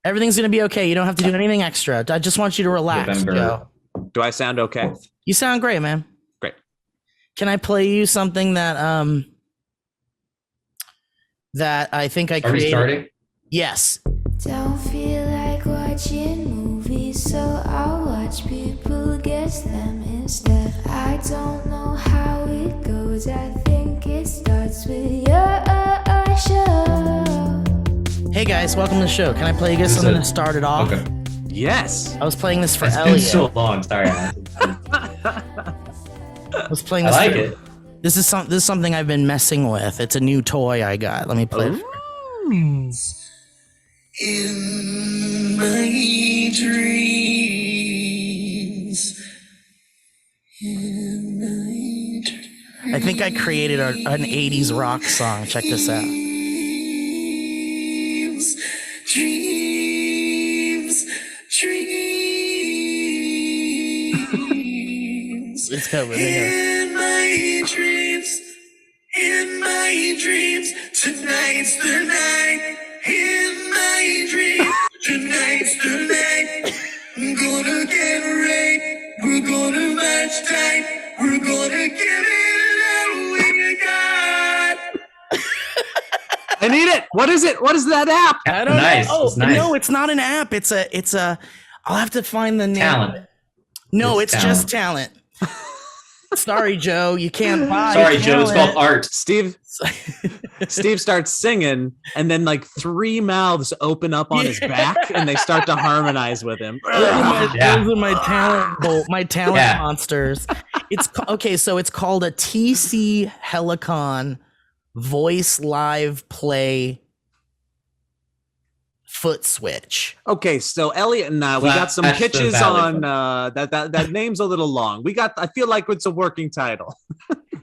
Everything's going to be okay. You don't have to do anything extra. I just want you to relax, Joe. Do I sound okay? You sound great, man. Great. Can I play you something that I think I created? Are we starting? Yes. Don't feel like watching movies, so I'll watch people guess them instead. I don't know how it goes. I think it starts with your show. Hey guys, welcome to the show. Can I play you guys something that started off? Okay. Yes. I was playing this for It's Elliot. been so long. Sorry. I was playing this. I like it. This is something I've been messing with. It's a new toy I got. Let me play it. In my dreams. In my dreams. I think I created an 80s rock song. Check this out. Dreams. It's covered here. In my dreams, tonight's the night. In my dreams, tonight's the night. I'm gonna get right. We're gonna march tight. We're gonna give it all we got. I need it. What is it? What is that app? I don't Nice. know. It's nice. No, it's not an app. It's a. I'll have to find the name. Talent. No, it's It's just talent. Sorry, Joe, you can't buy. Sorry, Joe. It's talent. called art. Steve starts singing, and then like 3 mouths open up on his back, and they start to harmonize with him. Those are my talent, Yeah. monsters. It's okay. So it's called a TC Helicon Voice Live Play Foot Switch. Okay, so Elliot and I, we got some Flash the pitches Valleyfolk. on that name's a little long. I feel like it's a working title.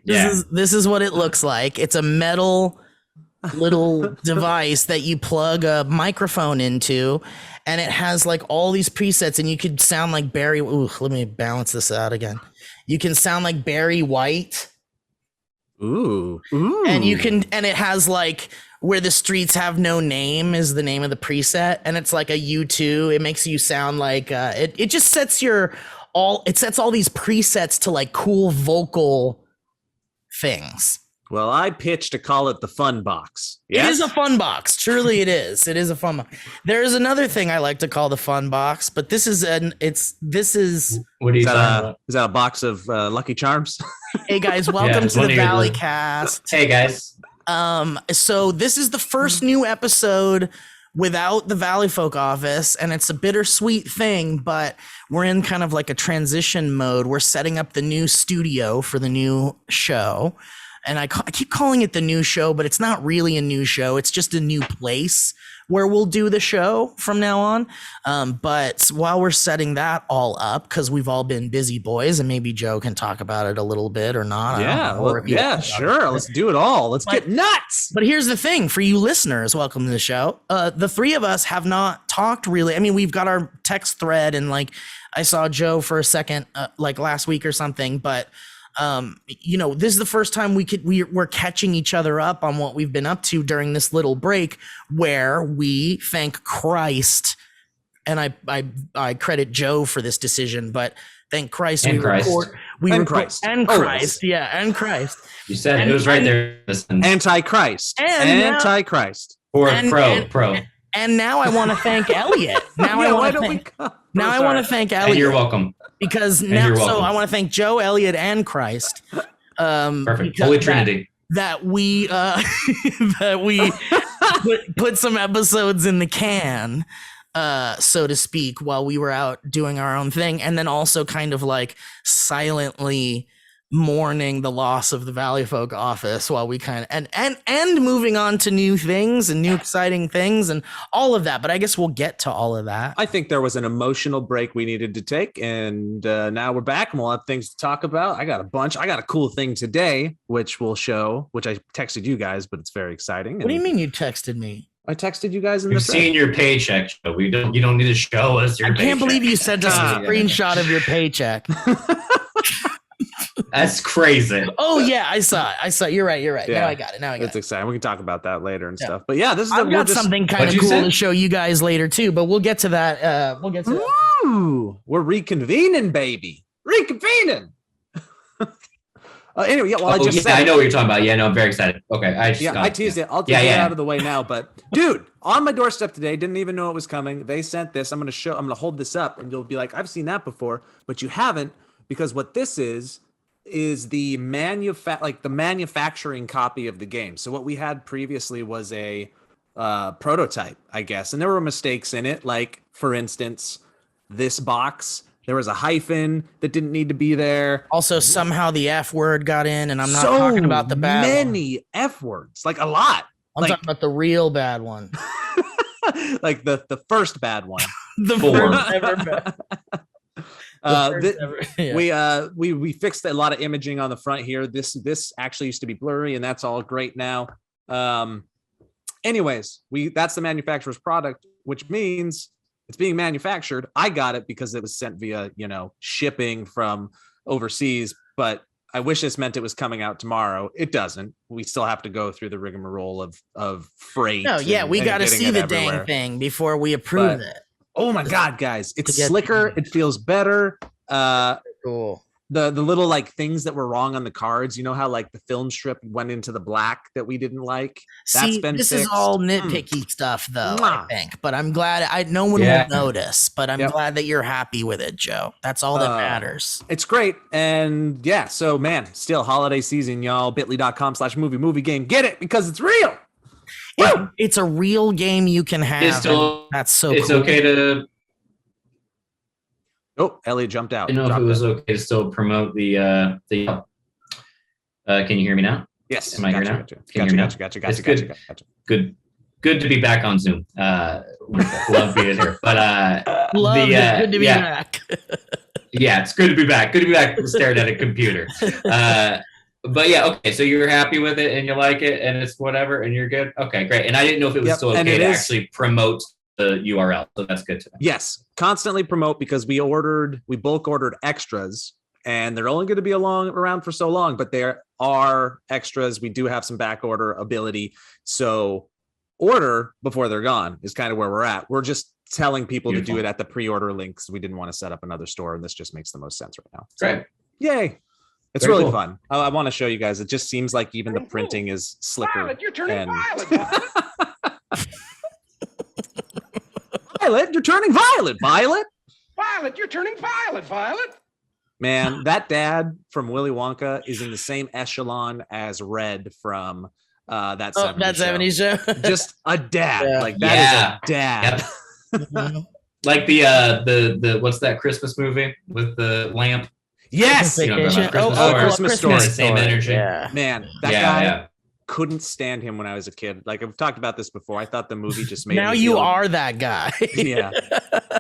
This is what it looks like. It's a metal little device that you plug a microphone into, and it has like all these presets, and you could sound like Barry. Ooh, let me balance this out again. You can sound like Barry White. Ooh. And it has like Where the Streets Have No Name is the name of the preset, and it's like a U2. It makes you sound like it just sets all these presets to like cool vocal things. Well, I pitched to call it the Fun Box. It is a fun box. Truly it is. It is a fun box. There is another thing I like to call the fun box, but this is What are you Is talking that about? a box of Lucky Charms? Hey guys, welcome it's to one the of your- Valleycast. Hey guys. So this is the first new episode without the Valleyfolk office, and it's a bittersweet thing, but we're in kind of like a transition mode. We're setting up the new studio for the new show, and I keep calling it the new show, but it's not really a new show. It's just a new place where we'll do the show from now on. But while we're setting that all up, because we've all been busy boys, and maybe Joe can talk about it a little bit or not. I don't know, or if you want to talk sure. about Let's it. do it all. Let's get nuts. But here's the thing for you listeners, welcome to the show. The three of us have not talked really. I mean, we've got our text thread, and like I saw Joe for a second, like last week or something, but this is the first time we're catching each other up on what we've been up to during this little break, where we thank Christ, and I credit Joe for this decision, but thank Christ And Christ. Christ. And Always. Christ, yeah, and Christ. You said it was right there. Listen. Antichrist. And Antichrist. Or and- pro. And now I want to thank Elliot. Now I want to thank. Now I want to thank Elliot. And you're welcome. Because And now, you're so welcome. I want to thank Joe, Elliot, and Christ. Perfect. because Holy Trinity. That we put some episodes in the can, so to speak, while we were out doing our own thing, and then also kind of like silently mourning the loss of the Valleyfolk office while we kind of and moving on to new things and new exciting things and all of that. But I guess we'll get to all of that. I think there was an emotional break we needed to take, and now we're back and we'll have things to talk about. I got a bunch. I got a cool thing today, which I texted you guys, but it's very exciting. What do you mean you texted me? I texted you guys in We've the seen your paycheck. So you don't need to show us your I paycheck. can't believe you sent us a Ah. screenshot of your paycheck. That's crazy. Oh yeah, I saw it. You're right. Yeah. Now I got it. It's exciting. We can talk about that later and Yeah. stuff. But yeah, this is I've got something kind of What'd you cool say? to show you guys later too, but we'll get to that. We'll get to that. Ooh, we're reconvening, baby. Reconvening. Anyway, yeah. Well, I just said I know what you're talking about. Yeah, no, I'm very excited. Okay, I teased it. I'll just get it out of the way now. But dude, on my doorstep today, didn't even know it was coming. They sent this. I'm gonna hold this up, and you'll be like, I've seen that before, but you haven't, because what this is the manufacturing copy of the game. So what we had previously was a prototype, I guess, and there were mistakes in it. Like, for instance, this box. There was a hyphen that didn't need to be there. Also, somehow the F word got in, and I'm not so talking about the bad one. many F words, like a lot. I'm talking about the real bad one. Like the first bad one. The Four. first ever bad. We fixed a lot of imaging on the front here. This actually used to be blurry, and that's all great now. Anyways, that's the manufacturer's product, which means it's being manufactured. I got it because it was sent via, shipping from overseas, but I wish this meant it was coming out tomorrow. It doesn't. We still have to go through the rigmarole of freight. No, yeah, we got to getting see it the everywhere. dang thing before we approve it. Oh my God, guys. It's To get- slicker. It feels better. Cool. The little like things that were wrong on the cards, you know how like the film strip went into the black that we didn't like? That's See, been this is fixed. all nitpicky stuff, though, I Mwah. think. But I'm glad no one Yeah. will notice. But I'm Yep. glad that you're happy with it, Joe. That's all that matters. It's great. And yeah, so man, still holiday season, y'all. bit.ly.com/movie game. Get it because it's real. It's a real game you can have. It's still. and that's so It's cool. okay to. Oh, Elliot jumped out. I don't know if Dropped it was it. okay to still promote the. Can you hear me now? Yes. Am I here now? Gotcha. Can you hear me now? Gotcha. It's good. Good to be back on Zoom. Love being here. But Love it. Good to be back. Yeah, it's good to be back. Good to be back staring at a computer. But yeah, okay. So you're happy with it and you like it and it's whatever and you're good. Okay, great. And I didn't know if it was Yep, still and okay it to is. actually promote the URL. So that's good to know. Yes, constantly promote because we bulk ordered extras, and they're only going to be around for so long, but there are extras. We do have some back order ability, so order before they're gone is kind of where we're at. We're just telling people to do it at the pre-order links. We didn't want to set up another store, and this just makes the most sense right now. So, Great. yay. It's Very really cool. fun. I want to show you guys. It just seems like even the printing is slicker. Violet, you're turning and- violet. Violet. Violet, you're turning violet. Violet. Violet, you're turning violet. Violet. Man, that dad from Willy Wonka is in the same echelon as Red from that 70s That show. 70s show. Just a dad. Yeah. Like that is a dad. Mhm. Like the what's that Christmas movie with the lamp? Yes. You know what I'm talking about, Christmas Story. Same energy. Yeah. Man, that guy couldn't stand him when I was a kid. Like I've talked about this before. I thought the movie just made Now me you feel- are that guy. Yeah.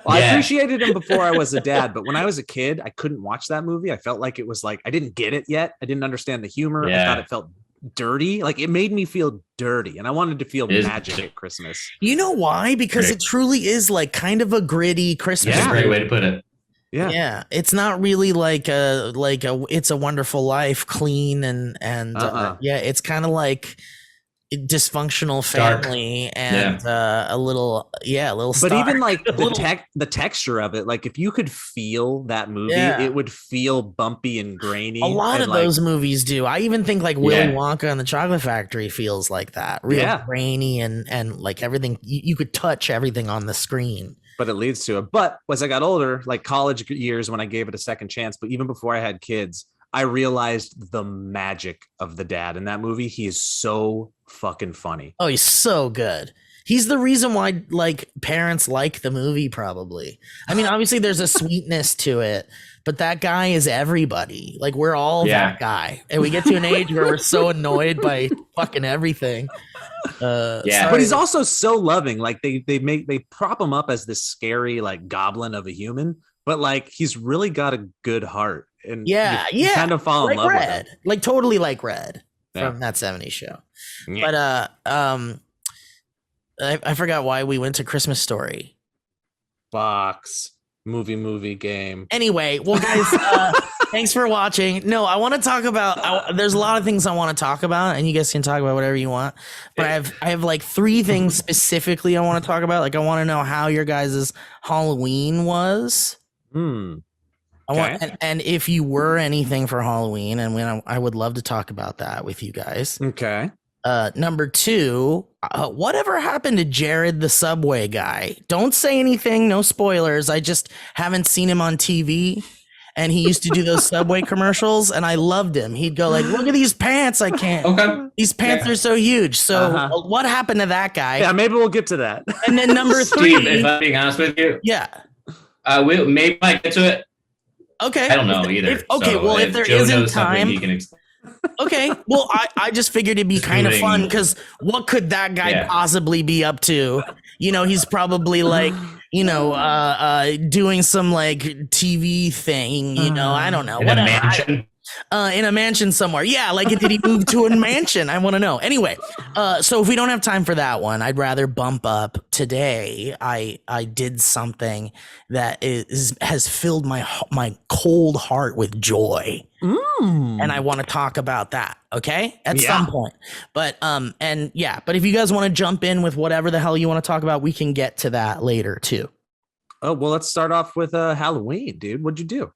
Well, I appreciated him before I was a dad, but when I was a kid, I couldn't watch that movie. I felt like it was like I didn't get it yet. I didn't understand the humor. I thought it felt dirty. Like it made me feel dirty, and I wanted to feel magic at Christmas. You know why? Because Great. it truly is like kind of a gritty Christmas. That's a great way to put it. Yeah. It's not really like a It's a Wonderful Life, clean and it's kind of like dysfunctional Dark. family and a little But stark. even like the texture of it, like if you could feel that movie, it would feel bumpy and grainy. a lot and of like, those movies do. I even think like Willy Wonka and the Chocolate Factory feels like that, real grainy and like everything. You could touch everything on the screen. But it leads to it. But as I got older, like college years when I gave it a second chance, but even before I had kids, I realized the magic of the dad in that movie. He is so fucking funny. Oh, he's so good. He's the reason why like parents like the movie, probably. I mean, obviously there's a sweetness to it, but that guy is everybody. Like we're all that guy. And we get to an age where we're so annoyed by fucking everything. But he's also so loving. Like they prop him up as this scary like goblin of a human, but like he's really got a good heart. And you kind of fall in love with him. Like totally like Red from that 70s show. Yeah. But I forgot why we went to Christmas Story. Box. movie game. Anyway, well, guys, thanks for watching. No, I want to talk about. There's a lot of things I want to talk about, and you guys can talk about whatever you want. But I have like 3 things specifically I want to talk about. Like, I want to know how your guys' Halloween was. I want, and if you were anything for Halloween, and when I would love to talk about that with you guys. Okay. Number 2, whatever happened to Jared the Subway guy? Don't say anything, no spoilers. I just haven't seen him on TV, and he used to do those Subway commercials, and I loved him. He'd go like, "Look at these pants, I can't. Okay. These pants are so huge." So what happened to that guy? Yeah, maybe we'll get to that. And then number 3, Steve, if I'm being honest with you, we maybe might get to it. Okay. I don't know either. If there Joe isn't knows something, time, he can okay. Well, I just figured it'd be kind of fun because what could that guy possibly be up to? You know, he's probably like, doing some like TV thing. You know, I don't know. In a mansion. In a mansion somewhere. Yeah, like did he move to a mansion? I want to know. Anyway, so if we don't have time for that one, I'd rather bump up today. I did something that has filled my cold heart with joy. And I want to talk about that, okay? At some point. But but if you guys want to jump in with whatever the hell you want to talk about, we can get to that later too. Oh, well, let's start off with Halloween, dude. What'd you do?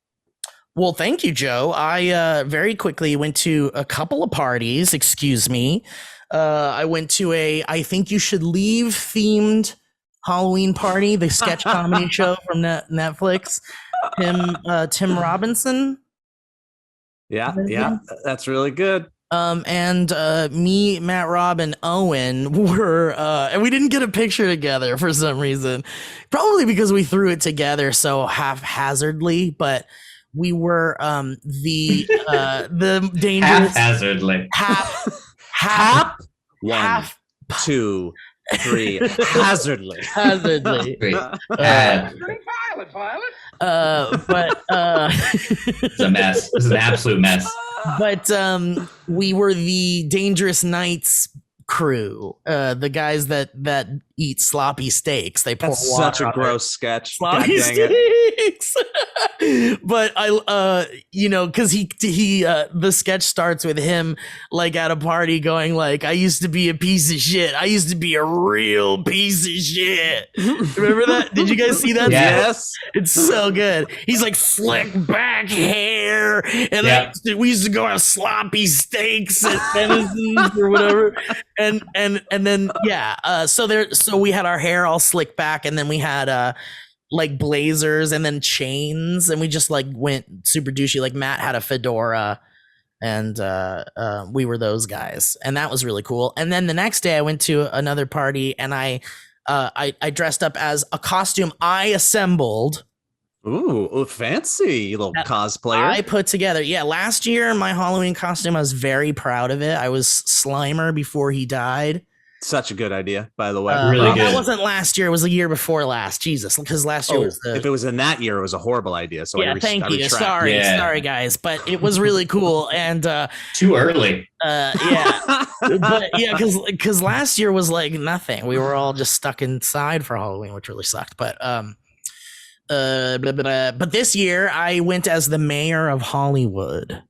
Well, thank you, Joe. I very quickly went to a couple of parties. Excuse me. I went to a I Think You Should Leave themed Halloween party, the sketch comedy show from Netflix. Tim Robinson. Yeah, that's really good. And me, Matt, Rob, and Owen were, and we didn't get a picture together for some reason, probably because we threw it together so haphazardly, but we were the dangerous haphazardly. Half 1, 2, 3 hazardly. Great. It's a mess. This is an absolute mess. But we were the Dangerous Knights crew, the guys that eat sloppy steaks. They pour That's water such a on gross sketch. sloppy God dang it. steaks. But I because he the sketch starts with him like at a party going like, "I used to be a piece of shit. I used to be a real piece of shit." Remember that? Did you guys see that? Yes. It's so good. He's like slick back hair, and we used to go have sloppy steaks at Venizon's or whatever. And then so we had our hair all slicked back, and then we had like blazers and then chains, and we just like went super douchey. Like Matt had a fedora, and we were those guys, and that was really cool. And then the next day I went to another party, and I dressed up as a costume I assembled. Ooh, fancy, you little cosplayer. I put together. Yeah, last year my Halloween costume, I was very proud of it. I was Slimer before he died. Such a good idea, by the way. Really good. That wasn't last year. It was the year before last. Jesus, because last year was if it was in that year, it was a horrible idea. So thank you. Sorry, guys, but it was really cool. And too early. Because last year was like nothing. We were all just stuck inside for Halloween, which really sucked. But but this year I went as the mayor of Hollywood.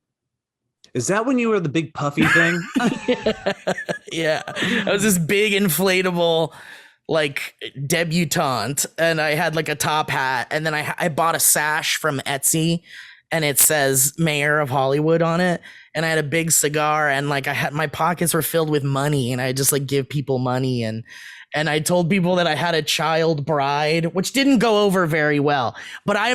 Is that when you were the big puffy thing? Yeah. I was this big inflatable like debutante, and I had like a top hat, and then I bought a sash from Etsy, and it says Mayor of Hollywood on it, and I had a big cigar, and like my pockets were filled with money, and I just like give people money, and I told people that I had a child bride, which didn't go over very well. But I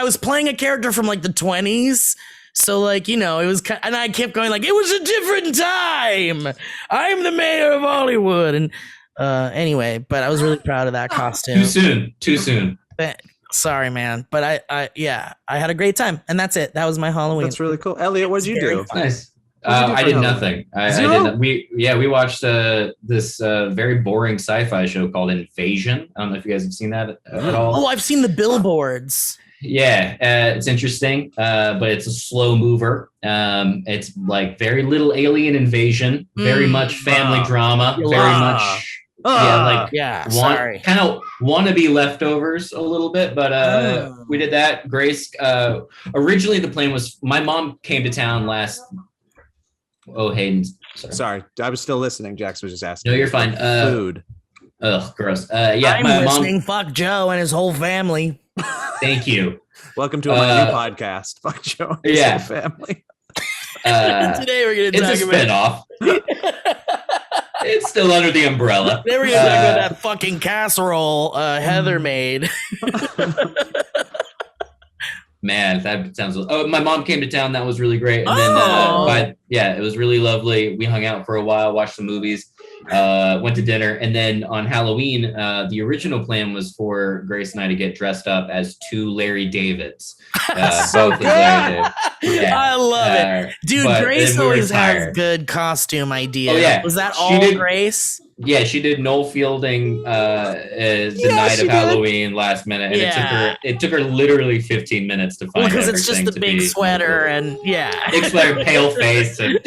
was playing a character from like the 20s. So like, it was and I kept going like, it was a different time. I'm the mayor of Hollywood. And anyway, but I was really proud of that costume. Too soon. Sorry, man. But I had a great time, and that's it. That was my Halloween. That's really cool. Elliot, what did you do? Nice. I did nothing. I did. We watched this very boring sci-fi show called Invasion. I don't know if you guys have seen that at all. Oh, I've seen the billboards. Yeah, it's interesting, but it's a slow mover. It's like very little alien invasion, very much family drama, very much Yeah, like sorry. kind of wannabe leftovers a little bit, but Oh. we did that. Grace, originally the plan was my mom came to town last. Oh, Hayden, Sorry, I was still listening. Jackson was just asking. No, you're fine. Food. Ugh, gross. Yeah, I'm my listening. mom. Fuck Joe and his whole family. Thank you. Welcome to my new podcast. Fuck Joe. And his whole family. Today we're gonna It's talk a spinoff. It's still under the umbrella. Today we're gonna talk about that fucking casserole Heather made. Man, that sounds. Oh, my mom came to town. That was really great. And then, it was really lovely. We hung out for a while, watched some movies, went to dinner, and then on Halloween, the original plan was for Grace and I to get dressed up as two Larry Davids. So both good. as Larry David. Yeah. I love it, dude. Grace always has good costume ideas. Oh, yeah. Was that all Grace? Yeah, she did Noel Fielding the night of Halloween last minute, and it took her literally 15 minutes to find because it's just the big sweater and big sweater, pale face, and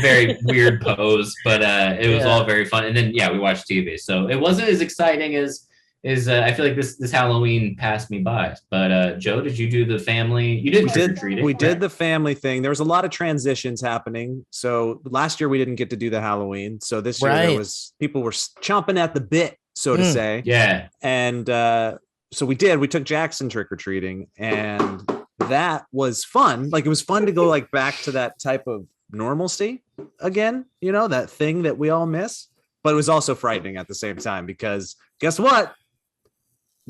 very weird pose, but it was all very fun. And then we watched TV, so it wasn't as exciting as I feel like this Halloween passed me by. But Joe, did you do the family? You didn't trick or treating. We did the family thing. There was a lot of transitions happening. So last year we didn't get to do the Halloween. So this year there was people were chomping at the bit, so to say. Yeah. And so we did. We took Jackson trick or treating, and that was fun. Like it was fun to go like back to that type of normalcy again. You know, that thing that we all miss. But it was also frightening at the same time because guess what?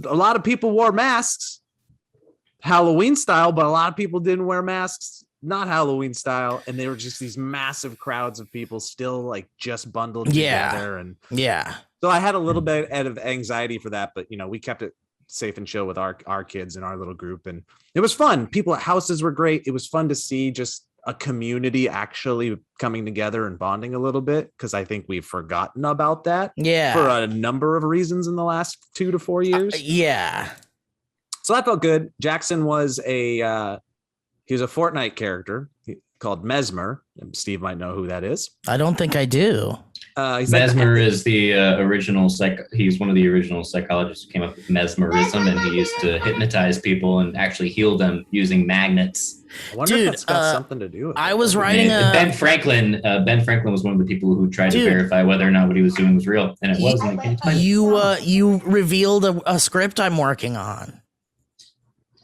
A lot of people wore masks Halloween style, but a lot of people didn't wear masks not Halloween style, and they were just these massive crowds of people still like just bundled together. And so I had a little bit of anxiety for that, but we kept it safe and chill with our kids and our little group, and it was fun. People at houses were great. It was fun to see just a community actually coming together and bonding a little bit, because I think we've forgotten about that for a number of reasons in the last 2 to 4 years. So that felt good. Jackson was he was a Fortnite character called Mesmer. Steve might know who that is. I don't think I do. Mesmer is the original he's one of the original psychologists who came up with mesmerism, and he used to hypnotize people and actually heal them using magnets. I wonder if that's got something to do with it. I was writing Ben Franklin was one of the people who tried to verify whether or not what he was doing was real, and it wasn't. You revealed a script I'm working on.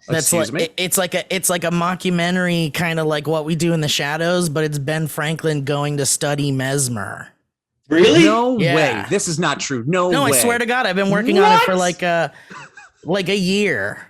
That's it's like a mockumentary, kind of like What We Do in the Shadows, but it's Ben Franklin going to study Mesmer. Really? No way. This is not true. No way. I swear to God, I've been working on it for like a year.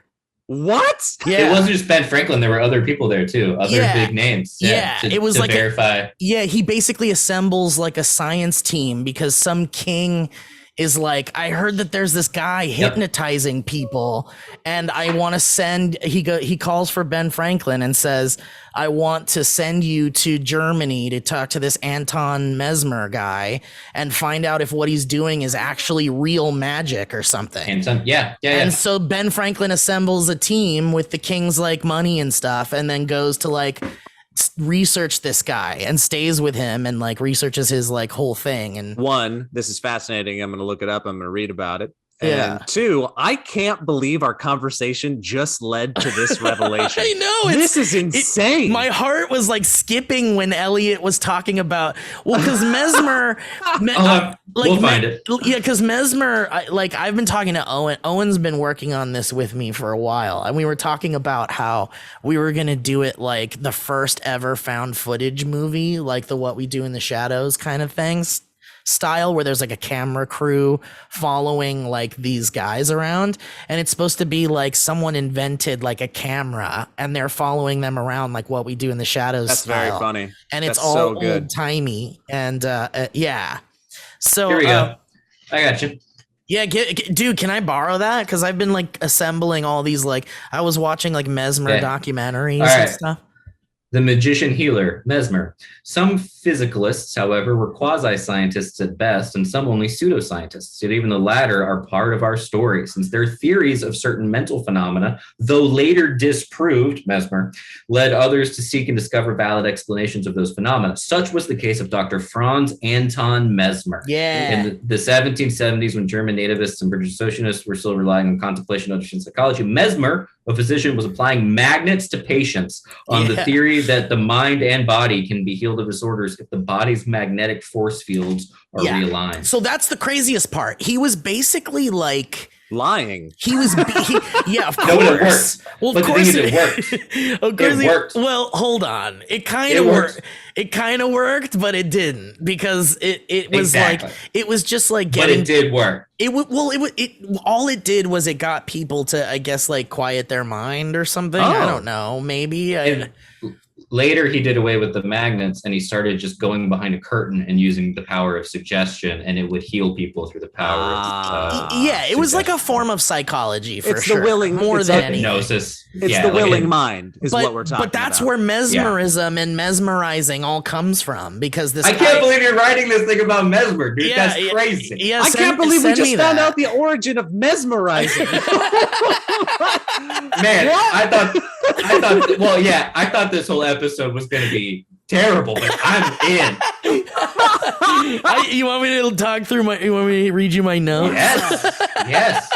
What? Yeah. It wasn't just Ben Franklin. There were other people there too. Other big names. It was to like verify. He basically assembles like a science team because some king is like, I heard that there's this guy hypnotizing people, and I want to send. He calls for Ben Franklin and says, I want to send you to Germany to talk to this Anton Mesmer guy and find out if what he's doing is actually real magic or something. And so Ben Franklin assembles a team with the king's like money and stuff, and then goes to like research this guy and stays with him and like researches his like whole thing. And one, this is fascinating. I'm going to look it up. I'm going to read about it. And two, I can't believe our conversation just led to this revelation. I know. This is insane. My heart was like skipping when Elliot was talking about, because Mesmer, we'll find it. Yeah, because Mesmer, I've been talking to Owen. Owen's been working on this with me for a while. And we were talking about how we were going to do it like the first ever found footage movie, like the What We Do in the Shadows kind of things. Style, where there's like a camera crew following like these guys around, and it's supposed to be like someone invented like a camera and they're following them around like What We Do in the Shadows. That's style. very funny, and it's That's all so good. old timey and So here we go. I got you. Yeah, dude, can I borrow that? Because I've been like assembling all these, like I was watching like Mesmer documentaries and stuff. The magician healer, Mesmer. Some physicalists, however, were quasi-scientists at best, and some only pseudoscientists. Yet even the latter are part of our story, since their theories of certain mental phenomena, though later disproved, Mesmer, led others to seek and discover valid explanations of those phenomena. Such was the case of Dr. Franz Anton Mesmer. Yeah. In the 1770s, when German nativists and British socialists were still relying on contemplation of psychology, Mesmer, a physician, was applying magnets to patients on the theory that the mind and body can be healed of disorders if the body's magnetic force fields are realigned. So that's the craziest part. He was basically like lying. He was, of course. No, it worked. Well, but of course it worked. Of course it worked. Well, hold on. It kind of worked. It kind of worked, but it didn't, because it was like, it was just like getting. But it did work. All it did was it got people to, I guess, like quiet their mind or something. I don't know. Maybe. Later, he did away with the magnets and he started just going behind a curtain and using the power of suggestion, and it would heal people through the power of it was like a form of psychology for it's sure. The willing, more than anything. Hypnosis. It's the willing mind is what we're talking about. But that's where mesmerism and mesmerizing all comes from, because this I can't believe you're writing this thing about Mesmer, dude. That's crazy. I can't believe we just found out the origin of mesmerizing. Man, I thought this whole episode was going to be terrible, but I'm in. You want me to talk through you want me to read you my notes? Yes.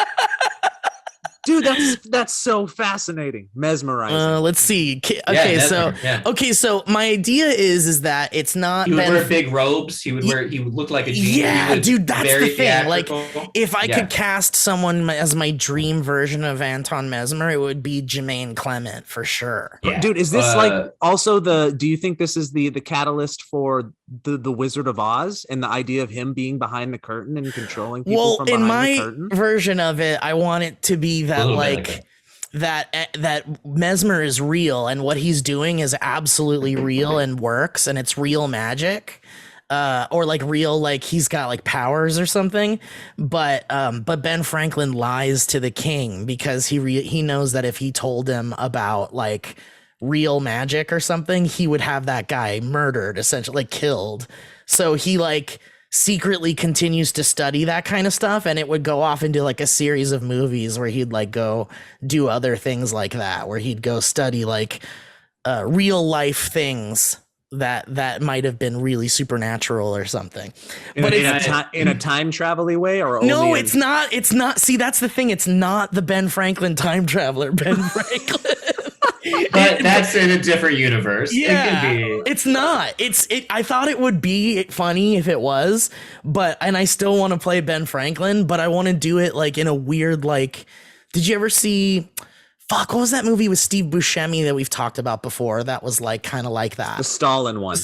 Dude, that's so fascinating. Mesmerizing. Let's see. Okay, so my idea is that it's not. He would wear big robes. He would look like a genie. Yeah, dude, that's the thing. Theatrical. Like, if I could cast someone as my dream version of Anton Mesmer, it would be Jermaine Clement for sure. Yeah. Dude, is this also do you think this is the catalyst for the Wizard of Oz and the idea of him being behind the curtain and controlling people from behind the curtain? My version of it, I want it to be that that Mesmer is real and what he's doing is absolutely real and works, and it's real magic, or like real, like he's got like powers or something. But Ben Franklin lies to the king because he knows that if he told him about like real magic or something, he would have that guy murdered, essentially, like killed. So he like secretly continues to study that kind of stuff, and it would go off into like a series of movies where he'd like go do other things like that, where he'd go study like real life things that might have been really supernatural or something. But in a time travel-y way, or only no, it's not. See, that's the thing. It's not the Ben Franklin time traveler, Ben Franklin. But that's in a different universe. Yeah, it's not. I thought it would be funny if it was, and I still want to play Ben Franklin, but I want to do it like in a weird, like, did you ever see, what was that movie with Steve Buscemi that we've talked about before? That was like kind of like that. The Stalin one.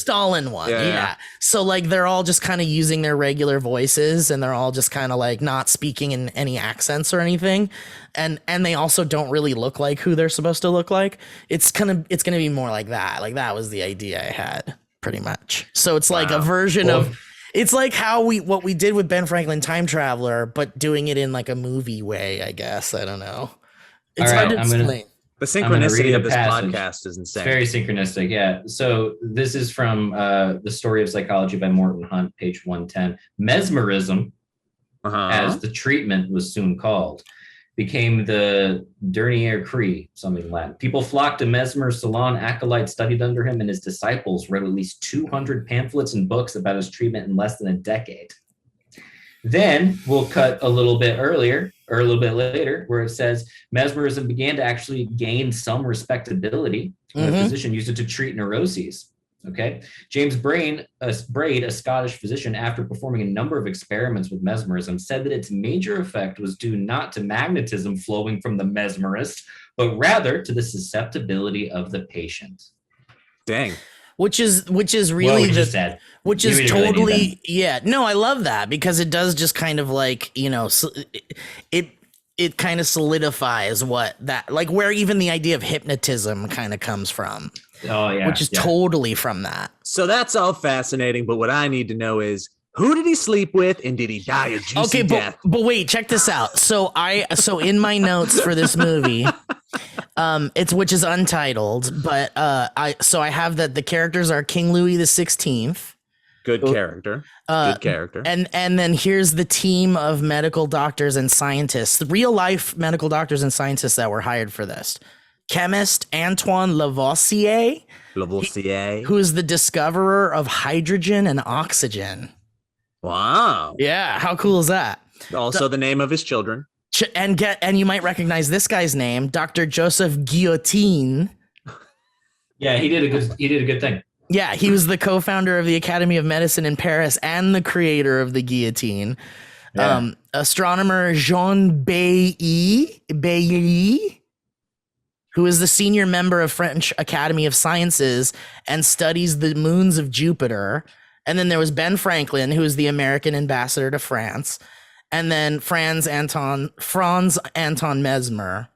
Yeah. So like they're all just kind of using their regular voices, and they're all just kind of like not speaking in any accents or anything. And they also don't really look like who they're supposed to look like. It's gonna be more like that. Like that was the idea I had, pretty much. So it's like a version of, it's like what we did with Ben Franklin Time Traveler, but doing it in like a movie way, I guess. I don't know. It's hard to explain. The synchronicity of this podcast is insane. It's very synchronistic, yeah. So this is from The Story of Psychology by Morton Hunt, page 110. Mesmerism, as the treatment was soon called, became the dernier cri, something in Latin. People flocked to Mesmer's salon. Acolytes studied under him, and his disciples wrote at least 200 pamphlets and books about his treatment in less than a decade. Then we'll cut a little bit earlier, or a little bit later, where it says mesmerism began to actually gain some respectability when a physician used it to treat neuroses. Okay. James Braid, a Scottish physician, after performing a number of experiments with mesmerism, said that its major effect was due not to magnetism flowing from the mesmerist, but rather to the susceptibility of the patient. Dang. Which is really totally, no, I love that, because it does just kind of like, it kind of solidifies what that, like where even the idea of hypnotism kind of comes from. Oh yeah. Which is totally from that. So that's all fascinating, but what I need to know is, who did he sleep with, and did he die a juicy death? But wait, check this out. So in my notes for this movie, It's which is untitled, but I have that the characters are King Louis the 16th. Good character. Good character. And then here's the team of medical doctors and scientists, the real life medical doctors and scientists that were hired for this. Chemist Antoine Lavoisier, who is the discoverer of hydrogen and oxygen. Wow. Yeah, how cool is that? Also the name of his children. And you might recognize this guy's name, Dr. Joseph Guillotine. Yeah, he did a good thing. Yeah, he was the co-founder of the Academy of Medicine in Paris and the creator of the guillotine. Yeah. Astronomer Jean Bailly, who is the senior member of French Academy of Sciences and studies the moons of Jupiter. And then there was Ben Franklin, who is the American ambassador to France. And then Franz Anton Mesmer.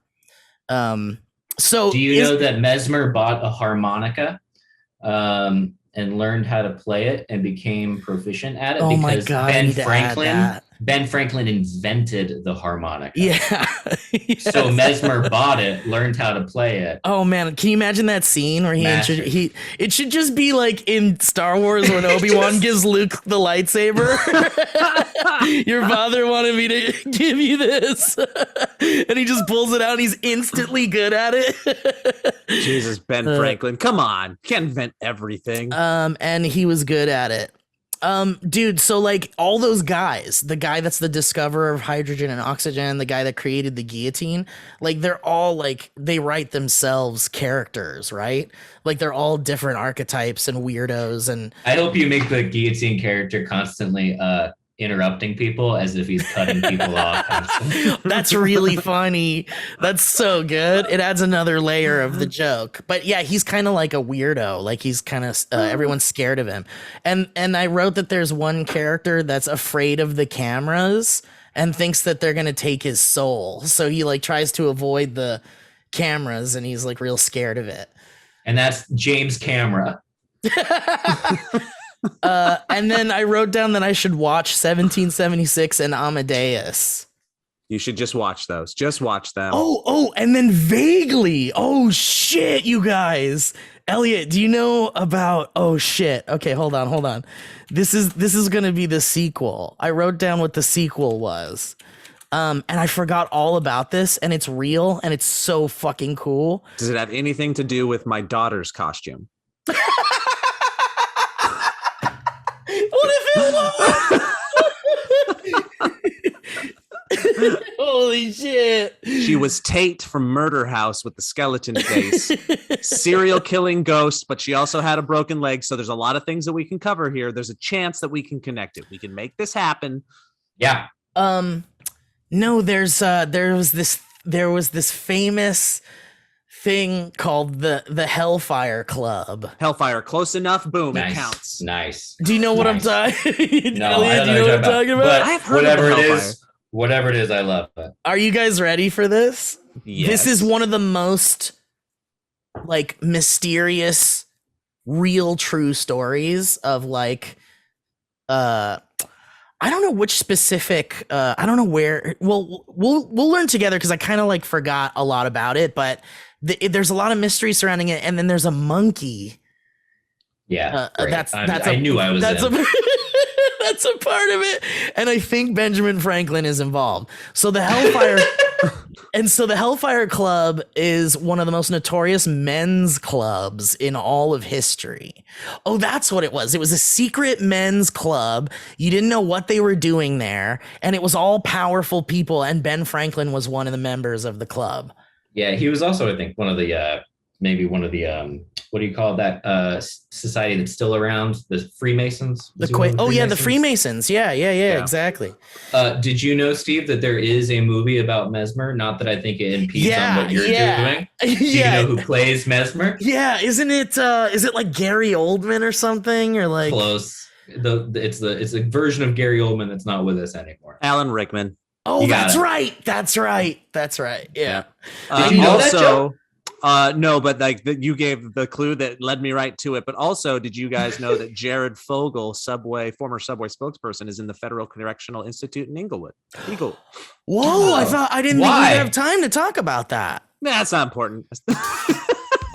So do you know that Mesmer bought a harmonica and learned how to play it and became proficient at it? Oh my because God, I need to add that. Ben Franklin invented the harmonica. Yeah. Yes. So Mesmer bought it, learned how to play it. Oh man, can you imagine that scene where it should just be like in Star Wars when Obi-Wan gives Luke the lightsaber. Your father wanted me to give you this. And he just pulls it out and he's instantly good at it. Jesus, Ben Franklin. Come on. Can't invent everything. And he was good at it. Dude, so like all those guys, the guy that's the discoverer of hydrogen and oxygen, the guy that created the guillotine, like they're all like, they write themselves characters, right? Like they're all different archetypes and weirdos. And I hope you make the guillotine character constantly interrupting people as if he's cutting people off. That's really funny. That's so good. It adds another layer of the joke. But yeah, he's kind of like a weirdo. Like he's kind of everyone's scared of him. And I wrote that there's one character that's afraid of the cameras and thinks that they're gonna take his soul. So he like tries to avoid the cameras and he's like real scared of it. And that's James Camera. And then I wrote down that I should watch 1776 and Amadeus. You should just watch those. Just watch them. Oh, and then vaguely. Oh shit, you guys. Elliot, do you know about oh shit. Okay, hold on. This is gonna be the sequel. I wrote down what the sequel was. And I forgot all about this, and it's real and it's so fucking cool. Does it have anything to do with my daughter's costume? What if it was? Holy shit. She was Tate from Murder House with the skeleton face. Serial killing ghost, but she also had a broken leg. So there's a lot of things that we can cover here. There's a chance that we can connect it. We can make this happen. Yeah. No, there was this famous thing called the Hellfire Club. Hellfire, close enough. Boom, Nice. it counts. Nice. Do you know what I'm talking? No, I don't know what you're talking about. But I've heard whatever of the it Hellfire. is, whatever it is, I love it. Are you guys ready for this? Yes. This is one of the most like mysterious, real, true stories of like, I don't know which specific, I don't know where. Well, we'll learn together because I kind of like forgot a lot about it, but there's a lot of mystery surrounding it, and then there's a monkey. Yeah, I knew I was in. That's a part of it, and I think Benjamin Franklin is involved. So the Hellfire, the Hellfire Club is one of the most notorious men's clubs in all of history. Oh, that's what it was. It was a secret men's club. You didn't know what they were doing there, and it was all powerful people. And Ben Franklin was one of the members of the club. Yeah, he was also, I think, one of the what do you call that society that's still around? The Freemasons? The Freemasons. Yeah, exactly. Did you know, Steve, that there is a movie about Mesmer? Not that I think it impedes on what you're doing. Do you know who plays Mesmer? Yeah, isn't it? Is it like Gary Oldman or something, or like close? It's a version of Gary Oldman that's not with us anymore. Alan Rickman. Oh, that's right. That's right. Yeah. Did you know that, Joe? No, but like you gave the clue that led me right to it. But also, did you guys know that Jared Fogle, former Subway spokesperson, is in the Federal Correctional Institute in Inglewood? Whoa! I thought I didn't think we'd have time to talk about that. That's not important.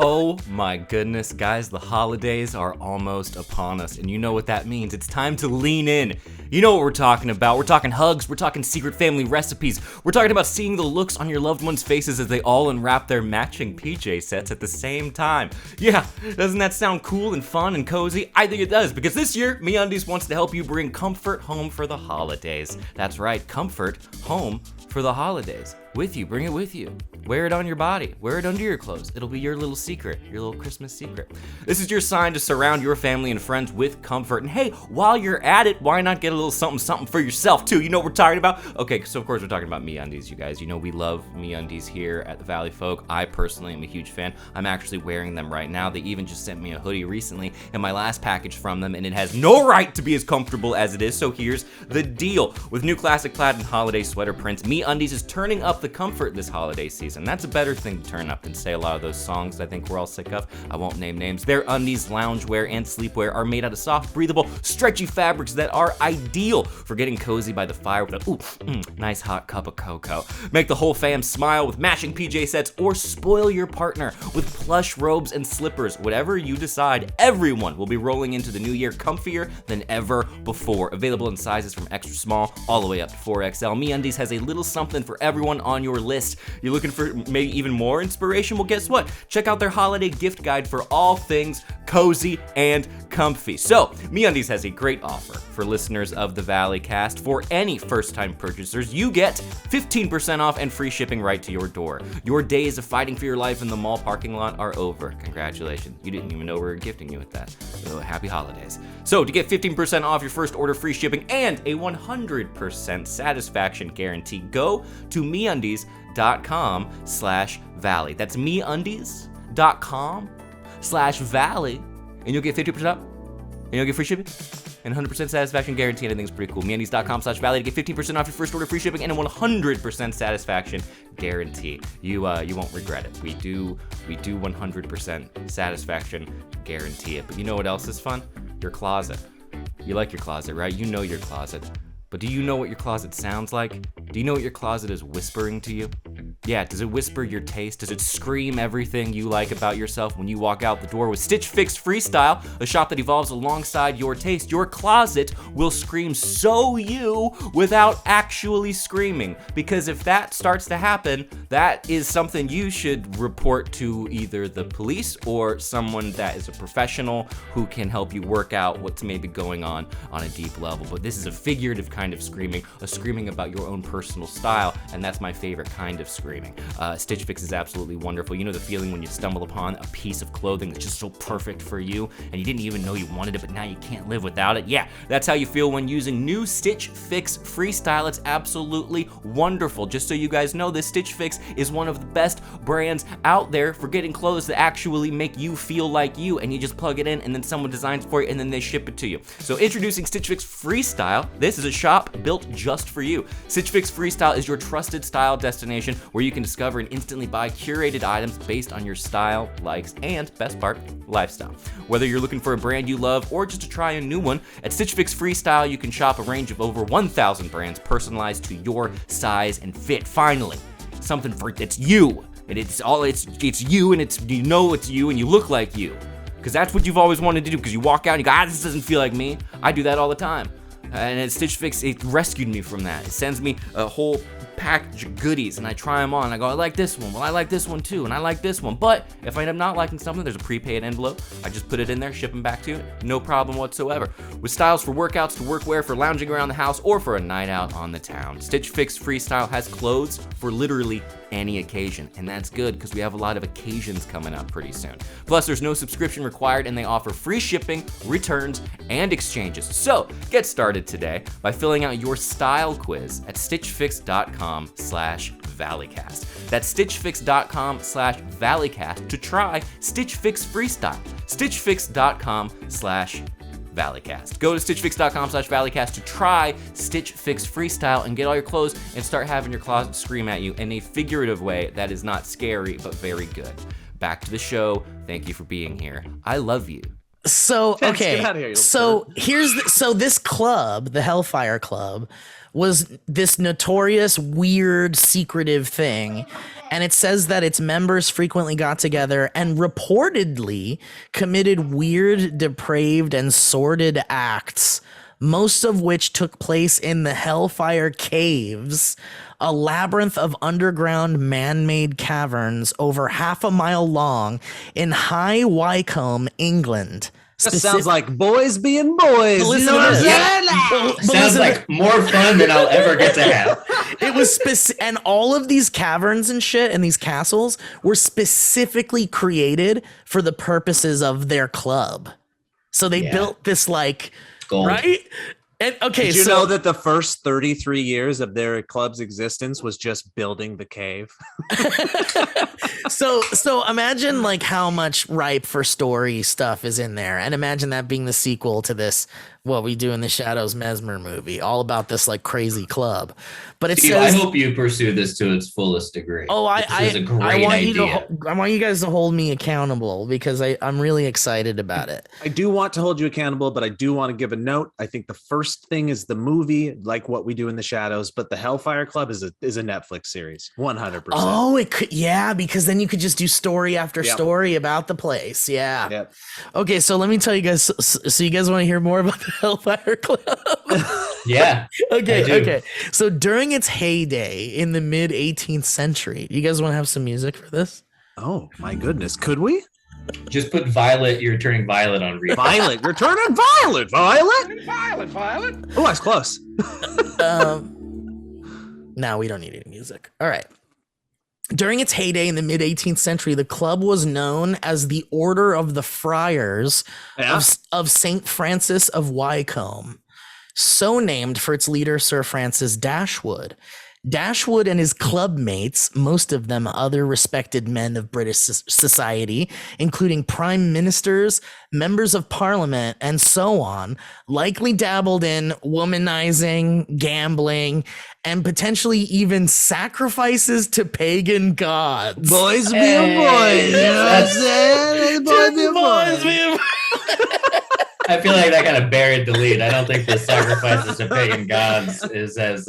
Oh my goodness, guys, the holidays are almost upon us, and you know what that means. It's time to lean in. You know what we're talking about. We're talking hugs, we're talking secret family recipes, we're talking about seeing the looks on your loved ones' faces as they all unwrap their matching PJ sets at the same time. Yeah, doesn't that sound cool and fun and cozy? I think it does, because this year, Meundies wants to help you bring comfort home for the holidays. That's right, comfort home for the holidays. With you, bring it with you. Wear it on your body, wear it under your clothes. It'll be your little secret, your little Christmas secret. This is your sign to surround your family and friends with comfort. And hey, while you're at it, why not get a little something for yourself too? You know what we're talking about? Okay, so of course we're talking about Meundies, you guys. You know we love Meundies here at the Valleyfolk. I personally am a huge fan. I'm actually wearing them right now. They even just sent me a hoodie recently in my last package from them, and it has no right to be as comfortable as it is. So here's the deal. With new classic plaid and holiday sweater prints, Meundies is turning up the comfort this holiday season. That's a better thing to turn up than say a lot of those songs that I think we're all sick of. I won't name names. Their undies, loungewear, and sleepwear are made out of soft, breathable, stretchy fabrics that are ideal for getting cozy by the fire with a nice hot cup of cocoa. Make the whole fam smile with matching PJ sets, or spoil your partner with plush robes and slippers. Whatever you decide, everyone will be rolling into the new year comfier than ever before. Available in sizes from extra small all the way up to 4XL. Meundies has a little something for everyone on your list. You're looking for maybe even more inspiration? Well, guess what? Check out their holiday gift guide for all things cozy and comfy. So, Meundies has a great offer for listeners of the Valleycast. For any first-time purchasers, you get 15% off and free shipping right to your door. Your days of fighting for your life in the mall parking lot are over. Congratulations. You didn't even know we were gifting you with that. So, happy holidays. So, to get 15% off your first order, free shipping, and a 100% satisfaction guarantee, go to meundies.com/valley. That's meundies.com/valley, and you'll get 50% up, and you'll get free shipping and 100% satisfaction guarantee. And I think it's pretty cool. Meundies.com/valley to get 15% off your first order, free shipping, and a 100% satisfaction guarantee. You won't regret it. We do 100% satisfaction guarantee it. But you know what else is fun? Your closet. You like your closet, right? You know your closet. But do you know what your closet sounds like? Do you know what your closet is whispering to you? Yeah, does it whisper your taste? Does it scream everything you like about yourself when you walk out the door with Stitch Fix Freestyle, a shop that evolves alongside your taste? Your closet will scream so you without actually screaming. Because if that starts to happen, that is something you should report to either the police or someone that is a professional who can help you work out what's maybe going on a deep level. But this is a figurative kind of screaming, a screaming about your own personal style, and that's my favorite kind of screaming. Stitch Fix is absolutely wonderful. You know the feeling when you stumble upon a piece of clothing that's just so perfect for you, and you didn't even know you wanted it, but now you can't live without it? Yeah, that's how you feel when using new Stitch Fix Freestyle. It's absolutely wonderful. Just so you guys know, this Stitch Fix is one of the best brands out there for getting clothes that actually make you feel like you, and you just plug it in, and then someone designs it for you, and then they ship it to you. So introducing Stitch Fix Freestyle. This is a shop built just for you. Stitch Fix Freestyle is your trusted style destination where you can discover and instantly buy curated items based on your style, likes, and best part, lifestyle. Whether you're looking for a brand you love or just to try a new one, at Stitch Fix Freestyle you can shop a range of over 1,000 brands personalized to your size and fit. Finally, something for it's you. And it's you, and it's you, and you look like you. Because that's what you've always wanted to do, because you walk out and you go, this doesn't feel like me. I do that all the time. And at Stitch Fix, it rescued me from that. It sends me a whole package of goodies, and I try them on, and I go, I like this one. Well, I like this one too, and I like this one. But if I end up not liking something, there's a prepaid envelope. I just put it in there, ship them back to you. No problem whatsoever. With styles for workouts, to workwear, for lounging around the house, or for a night out on the town, Stitch Fix Freestyle has clothes for literally any occasion, and that's good because we have a lot of occasions coming up pretty soon. Plus, there's no subscription required, and they offer free shipping, returns, and exchanges. So get started today by filling out your style quiz at stitchfix.com/valleycast. That's stitchfix.com/valleycast to try Stitch Fix Freestyle. stitchfix.com/valleycast. Go to stitchfix.com/valleycast to try Stitch Fix Freestyle and get all your clothes and start having your closet scream at you in a figurative way that is not scary but very good. Back to the show. Thank you for being here. I love you. So Vince, okay, get out of here, you so here's so this club, the Hellfire Club, was this notorious, weird, secretive thing. And it says that its members frequently got together and reportedly committed weird, depraved, and sordid acts, most of which took place in the Hellfire Caves, a labyrinth of underground man-made caverns over half a mile long in High Wycombe, England. That sounds like boys being boys. Listen You know to what I'm this. saying? But Sounds listen to like more fun than I'll ever get to have. It was and all of these caverns and shit and these castles were specifically created for the purposes of their club. So they built this like Gold. right. And okay, Did you so know that the first 33 years of their club's existence was just building the cave? so imagine like how much ripe for story stuff is in there, and imagine that being the sequel to this What We Do in the Shadows Mesmer movie, all about this like crazy club. But it Steve, says, I hope you pursue this to its fullest degree. oh, This is a great I want idea. I want you guys to hold me accountable because I'm really excited about it. I do want to hold you accountable, but I do want to give a note. I think the first thing is the movie, like What We Do in the Shadows, but the Hellfire Club is a Netflix series, 100%. Oh, it could, yeah, because then you could just do story after Yep. story about the place. Yeah. Yep. Okay, so let me tell you guys. So you guys want to hear more about the Hellfire Club? Yeah. I do. Okay. So during its heyday in the mid 18th century, you guys want to have some music for this? Oh my goodness, could we? Just put Violet, you're turning Violet on repeat. Violet, you're turning violet, Violet. Oh, that's close. No, we don't need any music. All right. During its heyday in the mid 18th century, the club was known as the Order of the Friars Yeah. of St. Francis of Wycombe, so named for its leader, Sir Francis Dashwood. Dashwood and his club mates, most of them other respected men of British society, including prime ministers, members of parliament, and so on, likely dabbled in womanizing, gambling, and potentially even sacrifices to pagan gods. Boys being boys. You know what I'm saying? Boys being boys. I feel like that kind of buried the lead. I don't think the sacrifices to pagan gods is as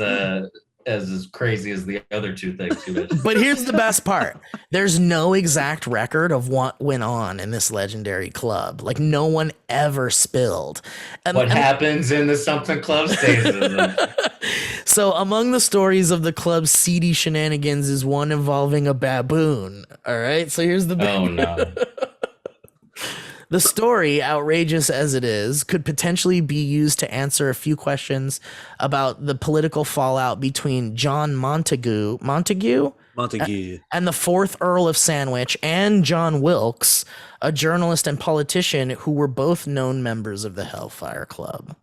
crazy as the other two things you mentioned. But here's the best part. There's no exact record of what went on in this legendary club. Like no one ever spilled. What happens in the something club stays in them. So among the stories of the club's seedy shenanigans is one involving a baboon. All right. So here's the Oh no. The story, outrageous as it is, could potentially be used to answer a few questions about the political fallout between John Montague and the fourth Earl of Sandwich and John Wilkes, a journalist and politician who were both known members of the Hellfire Club.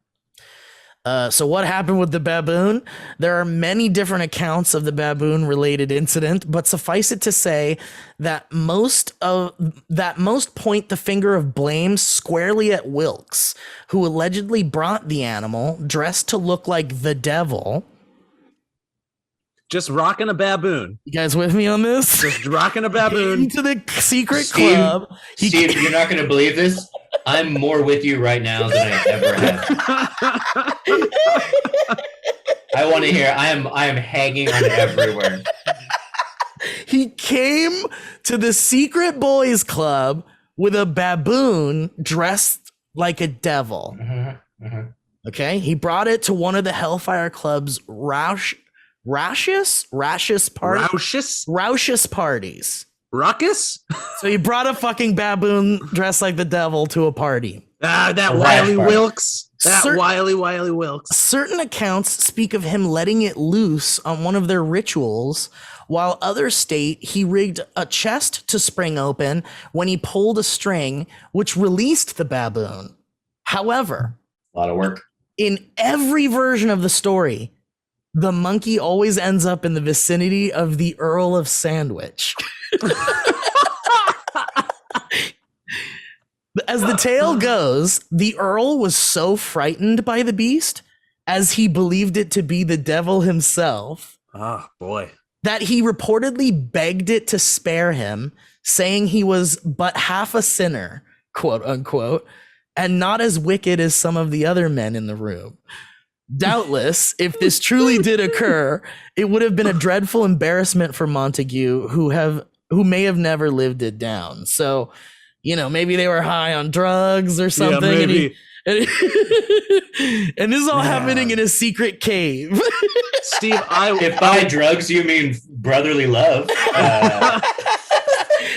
So what happened with the baboon? There are many different accounts of the baboon-related incident, but suffice it to say that most point the finger of blame squarely at Wilkes, who allegedly brought the animal dressed to look like the devil. Just rocking a baboon. You guys with me on this? Just rocking a baboon. Into the secret Steve, club. Steve, you're not going to believe this. I'm more with you right now than I ever have. I want to hear. I am hanging on everywhere. He came to the secret boys club with a baboon dressed like a devil. Okay, he brought it to one of the Hellfire Club's raucous parties. Ruckus? So he brought a fucking baboon dressed like the devil to a party. That A wily rash party. Wilkes. That Cer- wily Wilkes. Certain accounts speak of him letting it loose on one of their rituals, while others state he rigged a chest to spring open when he pulled a string, which released the baboon. However, A lot of work. in every version of the story, the monkey always ends up in the vicinity of the Earl of Sandwich. As the tale goes, the Earl was so frightened by the beast, as he believed it to be the devil himself, Oh, boy. that he reportedly begged it to spare him, saying he was but half a sinner, quote unquote, and not as wicked as some of the other men in the room. Doubtless, if this truly did occur, it would have been a dreadful embarrassment for Montague, who may have never lived it down. So, maybe they were high on drugs or something. Yeah, maybe. And this is all happening in a secret cave. Steve, If by drugs you mean brotherly love.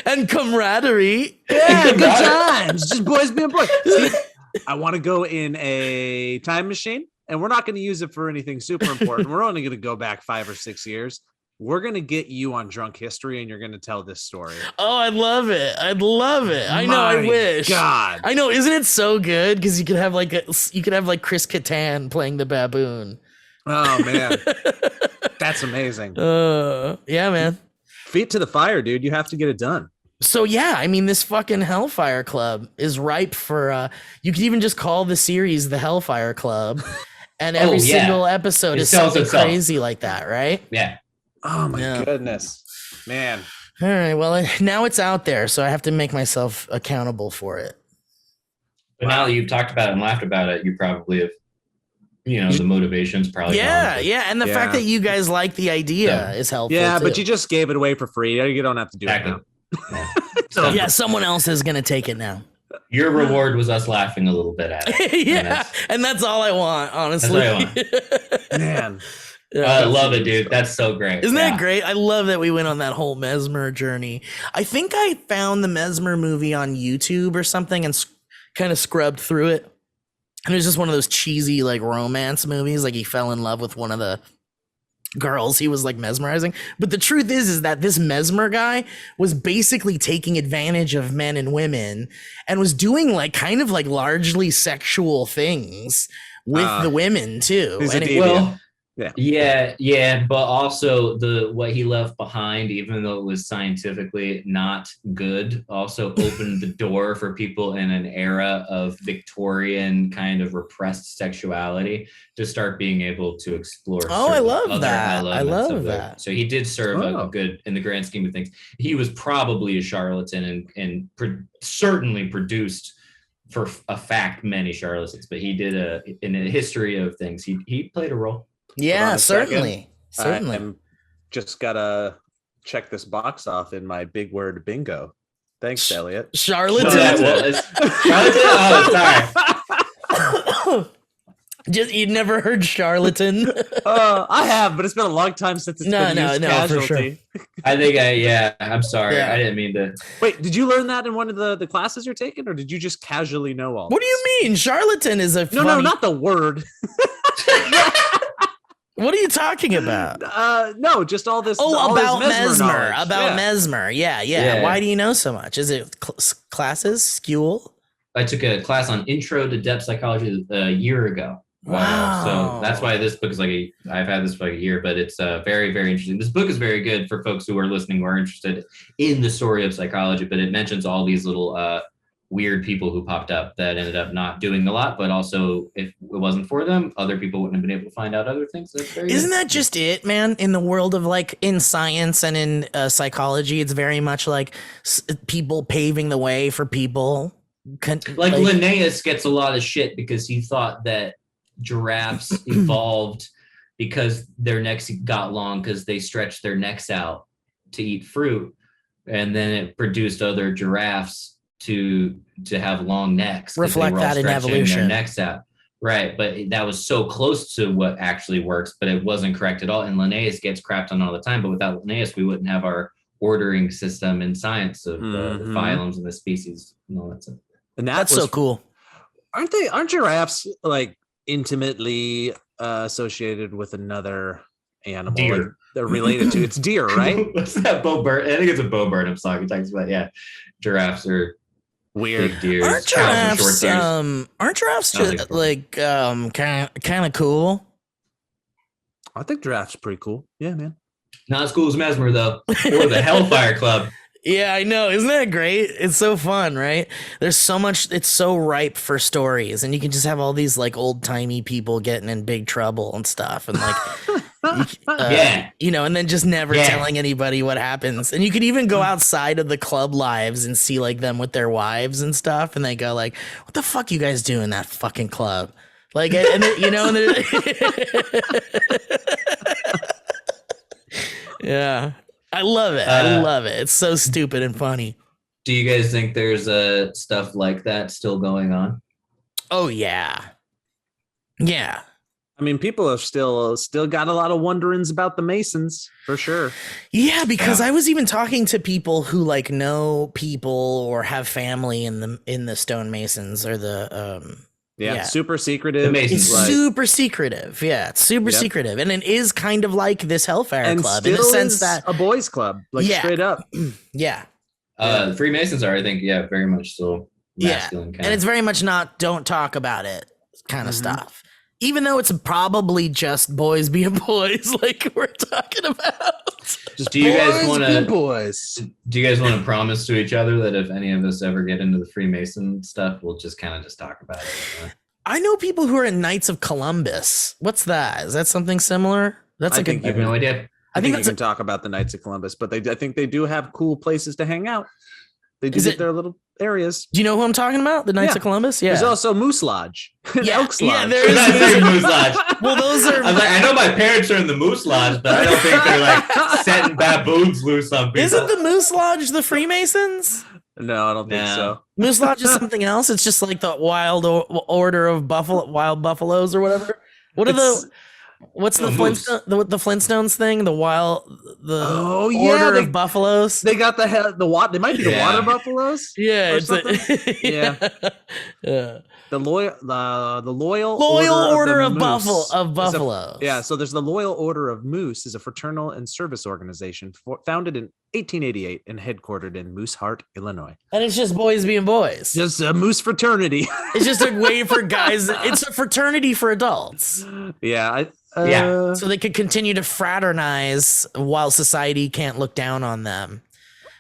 And camaraderie. Yeah, good times. Just boys being boys. Steve, I want to go in a time machine, and we're not going to use it for anything super important. We're only going to go back 5 or 6 years. We're going to get you on Drunk History, and you're going to tell this story. Oh, I'd love it. I know. I wish. God. I know. Isn't it so good? Because you could have like Chris Kattan playing the baboon. Oh man, that's amazing. Yeah, man. Feet to the fire, dude. You have to get it done. So yeah, I mean, this fucking Hellfire Club is ripe for. You could even just call the series the Hellfire Club, and every single episode is something crazy like that, right? Yeah. Oh my goodness, man. All right, well, now it's out there, so I have to make myself accountable for it. But now that you've talked about it and laughed about it, you probably have, the motivation's probably gone. And the fact that you guys like the idea is helpful. Yeah, too. But you just gave it away for free. You don't have to do it now. Yeah, someone else is gonna take it now. Your reward was us laughing a little bit at it. And that's all I want, honestly. Man. Yeah, I love it, dude. That's so great. Isn't that great? I love that we went on that whole Mesmer journey. I think I found the Mesmer movie on YouTube or something and kind of scrubbed through it. And it was just one of those cheesy like romance movies. Like he fell in love with one of the girls he was like mesmerizing. But the truth is that this Mesmer guy was basically taking advantage of men and women and was doing like kind of like largely sexual things with the women too. Yeah, but also what he left behind, even though it was scientifically not good, also opened the door for people in an era of Victorian kind of repressed sexuality to start being able to explore. I love that. I love that. So he did serve a good, in the grand scheme of things. He was probably a charlatan and certainly produced for a fact many charlatans, but he did in a history of things. He played a role. Yeah, certainly. I'm just gotta check this box off in my big word bingo. Thanks, Elliot. Charlatan. Charlatan? Oh, sorry. You'd never heard charlatan? I have, but it's been a long time since it's been used casualty. For sure. I think I'm sorry. Yeah. I didn't mean to. Wait, did you learn that in one of the classes you're taking, or did you just casually know all What do you mean? Charlatan is a No, not the word. What are you talking about? No, just all this. About this Mesmer. About Mesmer. Yeah. Why do you know so much? Is it classes? School? I took a class on Intro to Depth Psychology a year ago. Wow. So that's why this book is I've had this for like a year, but it's very, very interesting. This book is very good for folks who are listening who are interested in the story of psychology, but it mentions all these little weird people who popped up that ended up not doing a lot, but also if it wasn't for them, other people wouldn't have been able to find out other things. Isn't that just it, man? In the world of like in science and in psychology, it's very much like people paving the way for people. Like Linnaeus gets a lot of shit because he thought that giraffes evolved because their necks got long because they stretched their necks out to eat fruit, and then it produced other giraffes to have long necks. Reflect that in evolution. Their necks out. Right, but that was so close to what actually works, but it wasn't correct at all. And Linnaeus gets crapped on all the time, but without Linnaeus, we wouldn't have our ordering system in science of the phylums and the species and all that stuff. And that's so cool. Aren't giraffes like intimately associated with another animal? Deer. Like, they're related to. It's deer, right? What's that Bo Burnham? I think it's a Bo Burnham song. He talks about giraffes are weird. Big deers. Aren't giraffes just like kind of cool? I think giraffes pretty cool. Yeah, man. Not as cool as Mesmer though, or the Hellfire Club. Yeah, I know. Isn't that great? It's so fun, right? There's so much. It's so ripe for stories, and you can just have all these like old timey people getting in big trouble and stuff, and like, and then just never telling anybody what happens. And you could even go outside of the club lives and see like them with their wives and stuff, and they go like, "What the fuck you guys do in that fucking club?" Like, and then, you know, and then, yeah, I love it. I love it. It's so stupid and funny. Do you guys think there's stuff like that still going on? Oh yeah, yeah. I mean, people have still got a lot of wonderings about the Masons for sure. Yeah, because I was even talking to people who like know people or have family in the stonemasons or the super secretive. The Masons, It's like, super secretive. Yeah, it's super secretive, and it is kind of like this Hellfire and Club in the sense that a boys' club, like straight up. yeah. The Freemasons are, I think, very much so masculine. And it's very much not don't talk about it kind of stuff. Even though it's probably just boys being boys, like we're talking about. Just do you guys want to boys? Do you guys want to promise to each other that if any of us ever get into the Freemason stuff, we'll just kind of just talk about it? I know people who are in Knights of Columbus. What's that? Is that something similar? That's like I have no idea. I think you can talk about the Knights of Columbus, but I think they do have cool places to hang out. They do get their little areas. Do you know who I'm talking about? The Knights of Columbus? Yeah. There's also Moose Lodge. Elks Lodge. Yeah, there is Moose Lodge. Well, those are. I'm like, I know my parents are in the Moose Lodge, but I don't think they're like setting baboons loose on people. Isn't the Moose Lodge the Freemasons? No, I don't think so. Moose Lodge is something else. It's just like the Wild Order of Wild Buffaloes or whatever. What's the Flintstone, the Flintstones thing? The Order of Buffaloes. They got the water. They might be the water buffaloes. Yeah, yeah. The loyal Order of Moose Buffaloes. So there's the Loyal Order of Moose is a fraternal and service organization founded in 1888 and headquartered in Mooseheart, Illinois. And it's just boys being boys. Just a moose fraternity. It's just a way for guys. It's a fraternity for adults. Yeah. So they could continue to fraternize while society can't look down on them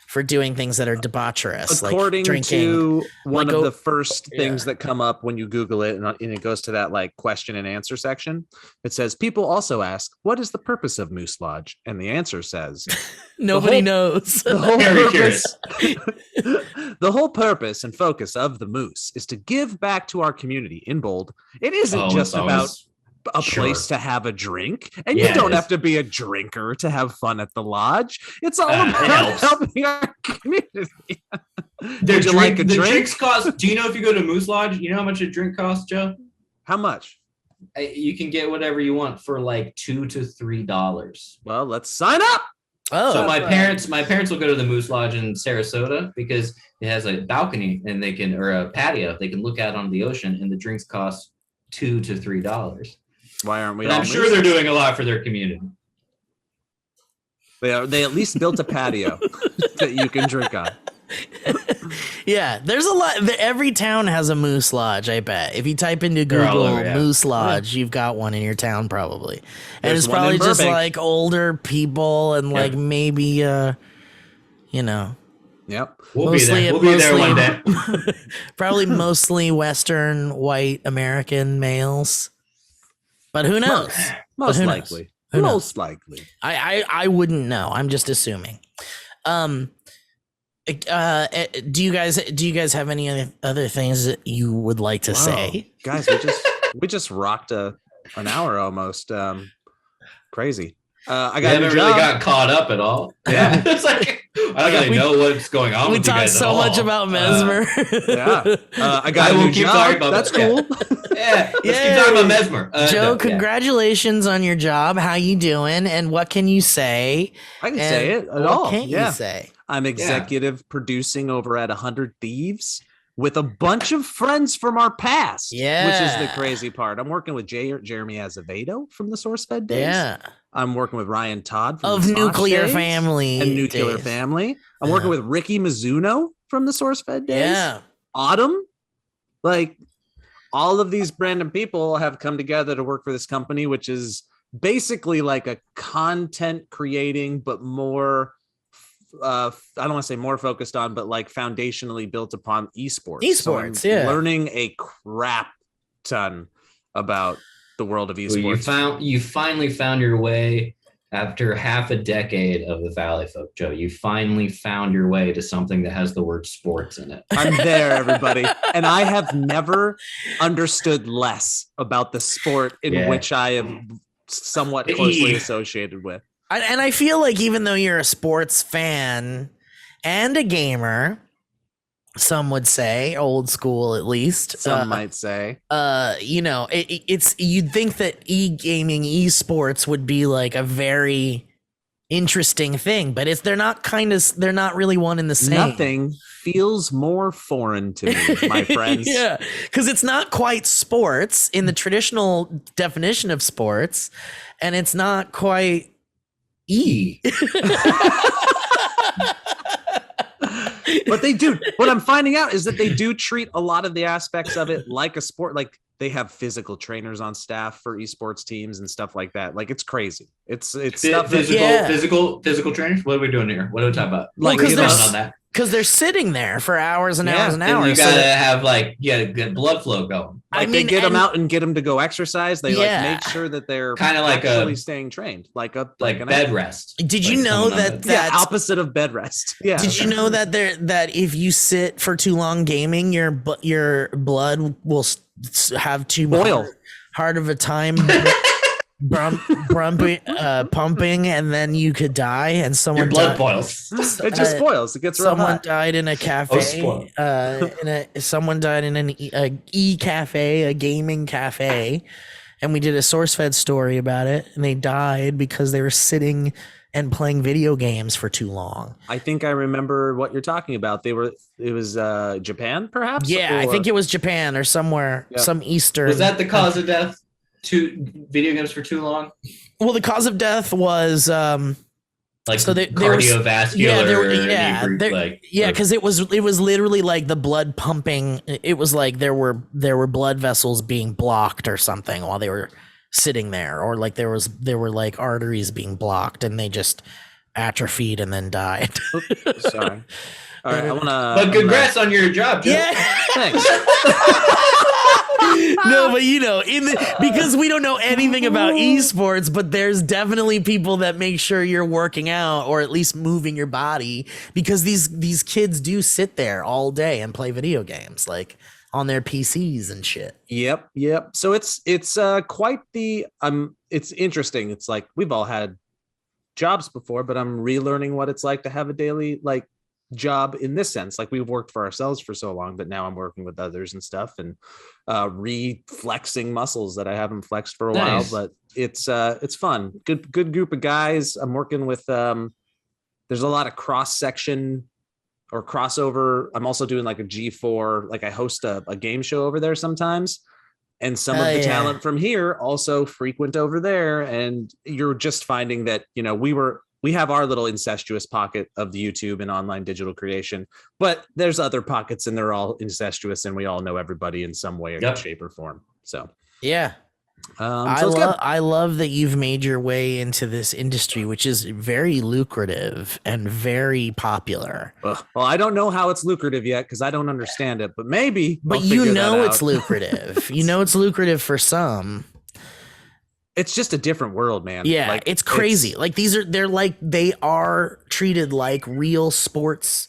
for doing things that are debaucherous, according like drinking. To one of the first things that come up when you Google it, and it goes to that like question and answer section. It says people also ask, "What is the purpose of Moose Lodge?" And the answer says, "Nobody knows." The whole purpose and focus of the Moose is to give back to our community. In bold, it isn't just about a place to have a drink, and you don't have to be a drinker to have fun at the lodge. It's all about helping our community. Would you like a drink? Drinks cost. Do you know if you go to Moose Lodge, you know how much a drink costs, Joe? How much? You can get whatever you want for like $2 to $3. Well, let's sign up. Oh, so my parents will go to the Moose Lodge in Sarasota because it has a balcony and or a patio they can look out on the ocean, and the drinks cost $2 to $3. Why aren't we? But I'm sure they're doing a lot for their community. They at least built a patio that you can drink on. Yeah, there's a lot. Every town has a Moose Lodge, I bet. If you type into Google Moose Lodge, you've got one in your town probably. And There's it's probably just Burbank. like older people and like maybe, you know. Yep. We'll be there one day. Probably mostly Western white American males. But who knows? Most likely. Most likely. I wouldn't know. I'm just assuming. Do you guys have any other things that you would like to say? Guys, we just rocked an hour almost. Crazy. I haven't really got caught up at all. Yeah. It's like I don't really know what's going on. We with you talked guys so much about Mesmer. I got a new job. That's cool. Let's keep talking about Mesmer. Joe, congratulations on your job. How you doing? And what can you say? I can say it at all. What can't you say? I'm executive producing over at 100 Thieves with a bunch of friends from our past. Yeah. Which is the crazy part. I'm working with Jeremy Azevedo from the SourceFed days. Yeah. I'm working with Ryan Todd from of the Nuclear days Family. And Nuclear Family. I'm working with Ricky Mizuno from the SourceFed days. Yeah. Autumn. Like all of these random people have come together to work for this company, which is basically like a content creating, but more I don't want to say more focused on, but like foundationally built upon esports. Learning a crap ton about the world of esports. You finally found your way After half a decade of the Valleyfolk, Joe, you finally found your way to something that has the word sports in it. I'm there, everybody. And I have never understood less about the sport in which I am somewhat closely associated with. And I feel like even though you're a sports fan and a gamer, some would say, old school at least. Some might say. You know, it's you'd think that e-gaming, esports would be like a very interesting thing, but they're not really one and the same. Nothing feels more foreign to me, my friends. Yeah, because it's not quite sports in the traditional definition of sports, and it's not quite E. But they do. What I'm finding out is that they do treat a lot of the aspects of it like a sport. Like they have physical trainers on staff for esports teams and stuff like that. Like it's crazy. It's stuff physical trainers. What are we doing here? What are we talking about? Like, on because they're sitting there for hours and hours and hours. You gotta have good blood flow going. Like they get them out and get them to go exercise. They like make sure that they're kind of like actually staying trained, like bed rest. Did you know that opposite of bed rest? Yeah. Did you know that that if you sit for too long gaming, your blood will have too hard of a time pumping, and then you could die, and someone your blood boils. It just boils. It gets real someone hot. died in a cafe. Someone died in an cafe, a gaming cafe, and we did a SourceFed story about it, and they died because they were sitting and playing video games for too long. I think I remember what you're talking about. It was Japan, perhaps. Yeah, I think it was Japan or somewhere, some Eastern. Was that the cause of death? Video games for too long? Well, the cause of death was cardiovascular. Because it was literally like the blood pumping. It was like there were blood vessels being blocked or something while they were sitting there, or like there were like arteries being blocked, and they just atrophied and then died. Sorry. All right, But congrats on your job, Joe. Yeah, thanks. No, but because we don't know anything about esports, but there's definitely people that make sure you're working out or at least moving your body, because these kids do sit there all day and play video games, like on their PCs and shit. Yep. So it's quite the it's interesting. It's like we've all had jobs before, but I'm relearning what it's like to have a daily job in this sense. Like we've worked for ourselves for so long, but now I'm working with others and stuff, and re-flexing muscles that I haven't flexed for a while. But it's fun. Good group of guys. I'm working with there's a lot of cross section or crossover. I'm also doing like a G4, like I host a game show over there sometimes, and some of the talent from here also frequent over there, and you're just finding that we have our little incestuous pocket of the YouTube and online digital creation, but there's other pockets and they're all incestuous, and we all know everybody in some way or shape or form. So yeah, I love that you've made your way into this industry, which is very lucrative and very popular. Well, I don't know how it's lucrative yet because I don't understand it, but maybe. But it's lucrative. It's lucrative for some. It's just a different world, man. Yeah, it's crazy. They are treated like real sports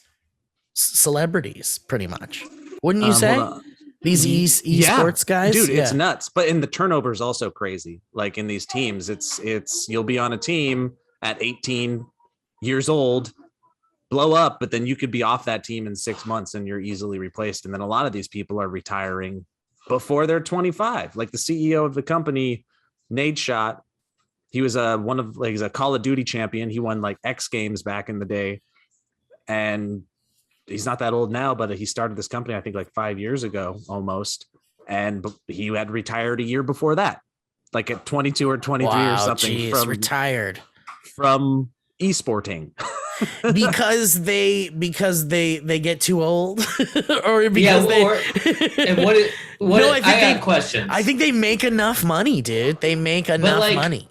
celebrities, pretty much. Wouldn't you say? These esports guys? Dude, it's nuts. But the turnover is also crazy. Like in these teams, it's you'll be on a team at 18 years old, blow up, but then you could be off that team in 6 months and you're easily replaced. And then a lot of these people are retiring before they're 25. Like the CEO of the company, Nade Shot, he was he's a Call of Duty champion. He won like X Games back in the day, and he's not that old now, but he started this company I think like 5 years ago almost, and he had retired a year before that, like at 22 or 23 or something. Retired from esporting. because they get too old, or because I got questions. I think they make enough money, dude. They make enough money.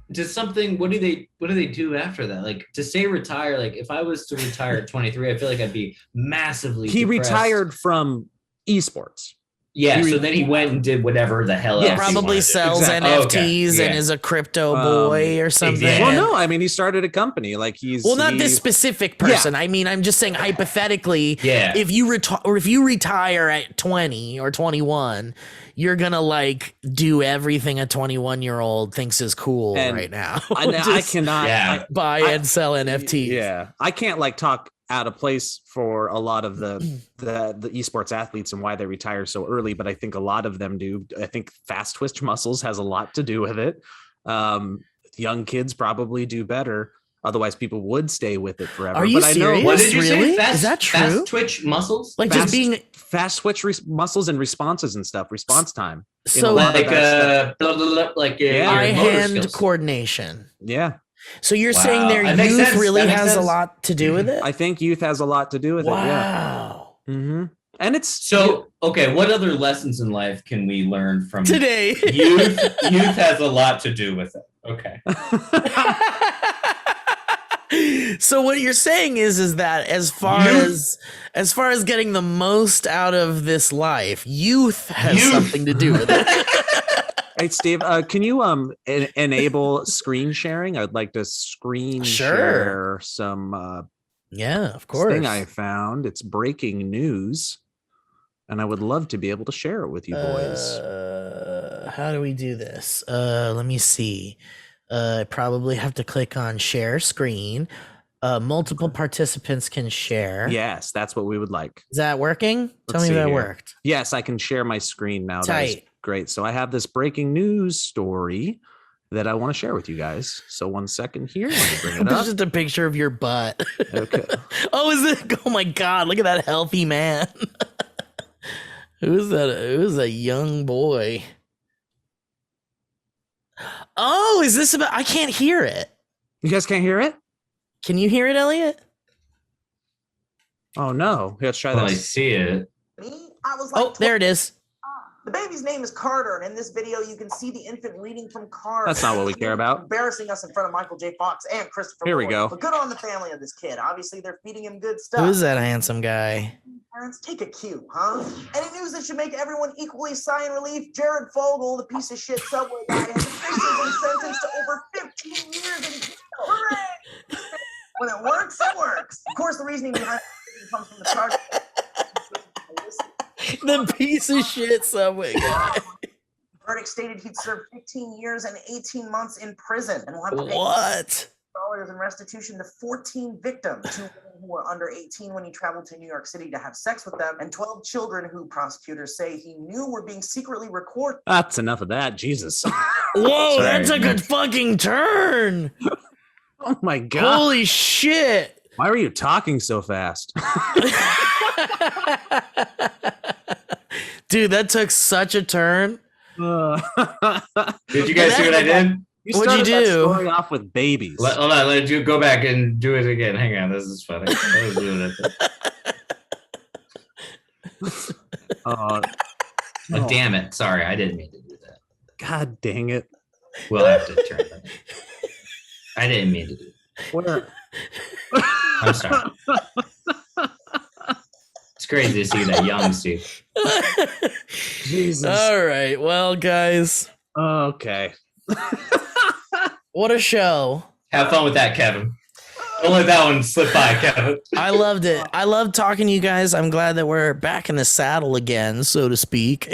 What do they do after that? Like to say retire, like if I was to retire at 23, I feel like I'd be massively depressed. Retired from esports. Yeah, so then he went and did whatever the hell Yeah, else. he Probably wanted to do. sells Exactly. NFTs and is a crypto boy or something. exactly. Well, no, I mean, he started a company. Like Well, not this specific person. Yeah. I mean, I'm just saying hypothetically, Yeah. if you retire at 20 or 21, you're gonna like do everything a 21-year-old thinks is cool And right now. I Just cannot. Yeah. buy and sell NFTs. Yeah, I can't like talk out of place for a lot of the esports athletes and why they retire so early, but I think a lot of them do. I think fast twitch muscles has a lot to do with it. Young kids probably do better. Otherwise, people would stay with it forever. Are you but serious? I know What did you Really? say? Is that true? Fast twitch muscles? Like fast, just being fast twitch muscles and responses and stuff, response time. so lot of like that blah, blah, blah, like Yeah. your motor eye-hand skills. coordination. Yeah, So you're Wow. saying their That makes youth sense. really That makes has a sense. lot to do with it? I think youth has a lot to do with it. Yeah. Wow. Mm-hmm. And it's So, okay, what other lessons in life can we learn from Today. youth? Youth has a lot to do with it. Okay. So what you're saying is that as far as getting the most out of this life, youth has something to do with it. Hey Steve, can you enable screen sharing? I'd like to screen share some Yeah, of course. thing I found. It's breaking news, and I would love to be able to share it with you boys. How do we do this? Let me see. I probably have to click on share screen. Multiple participants can share. Yes, that's what we would like. Is that working? Tell me see if that here. worked. Yes, I can share my screen now. That is Tight. great. So I have this breaking news story that I want to share with you guys. So 1 second here. Let me bring it It's up. just a picture of your butt. Okay. Oh, is it? Oh my God! Look at that healthy man. Who's that? Who's a young boy? Oh, is this about? I can't hear it. You guys can't hear it? Can you hear it, Elliot? Oh no. Let's try Well, I this. see it. Me, I was like, Oh, there it is. The baby's name is Carter, and in this video, you can see the infant reading from Carter. That's not what we care about. Embarrassing us in front of Michael J. Fox and Christopher. Here we Lloyd. go. But good on the family of this kid. Obviously, they're feeding him good stuff. Who is that handsome guy? Parents, take a cue, huh? Any news that should make everyone equally sigh in relief? Jared Fogle, the piece of shit subway guy, has officially been sentenced to over 15 years in jail. Hooray! When it works, it works. Of course, the reasoning behind it comes from the charge. The piece of shit subway guy. Verdict stated he'd served 15 years and 18 months in prison and will have to pay What? $1,000 in restitution to 14 victims, 2 women who were under 18 when he traveled to New York City to have sex with them, and 12 children who prosecutors say he knew were being secretly recorded. That's enough of that. Jesus. Whoa, Sorry. that took a fucking turn. Oh my God. Holy shit. Why were you talking so fast? Dude, that took such a turn. you Did you guys see what I did? What'd you started that do? story off with babies. Hold on, let you go back and do it again. Hang on, this is funny. I was doing it. Oh, Oh, damn it. Sorry, I didn't mean to do that. God dang it. We'll have to turn that. I didn't mean to do Where? that. I'm sorry. It's crazy to see that young Steve. Jesus. All right. Well, guys, Okay. what a show. Have fun with that, Kevin. Don't let that one slip by, Kevin. I loved it. I loved talking to you guys. I'm glad that we're back in the saddle again, so to speak.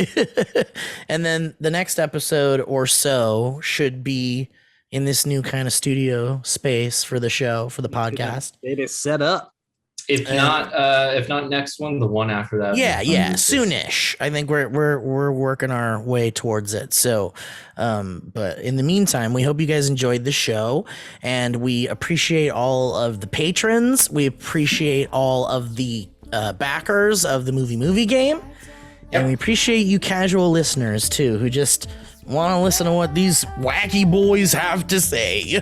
And then the next episode or so should be in this new kind of studio space for the show, for the podcast. It is set up. If not next one, the one after that. Yeah, soonish. I think we're working our way towards it. So, but in the meantime, we hope you guys enjoyed the show, and we appreciate all of the patrons. We appreciate all of the backers of the movie game, and we appreciate you casual listeners too, who just want to listen to what these wacky boys have to say.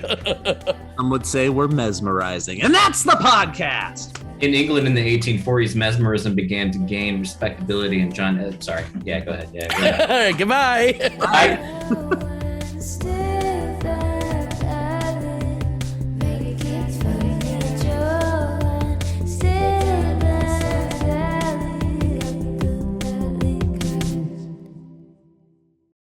Some would say we're mesmerizing, and that's the podcast. In England in the 1840s, mesmerism began to gain respectability, and John. Sorry. Yeah, go ahead. Yeah. Go ahead. Goodbye. Bye.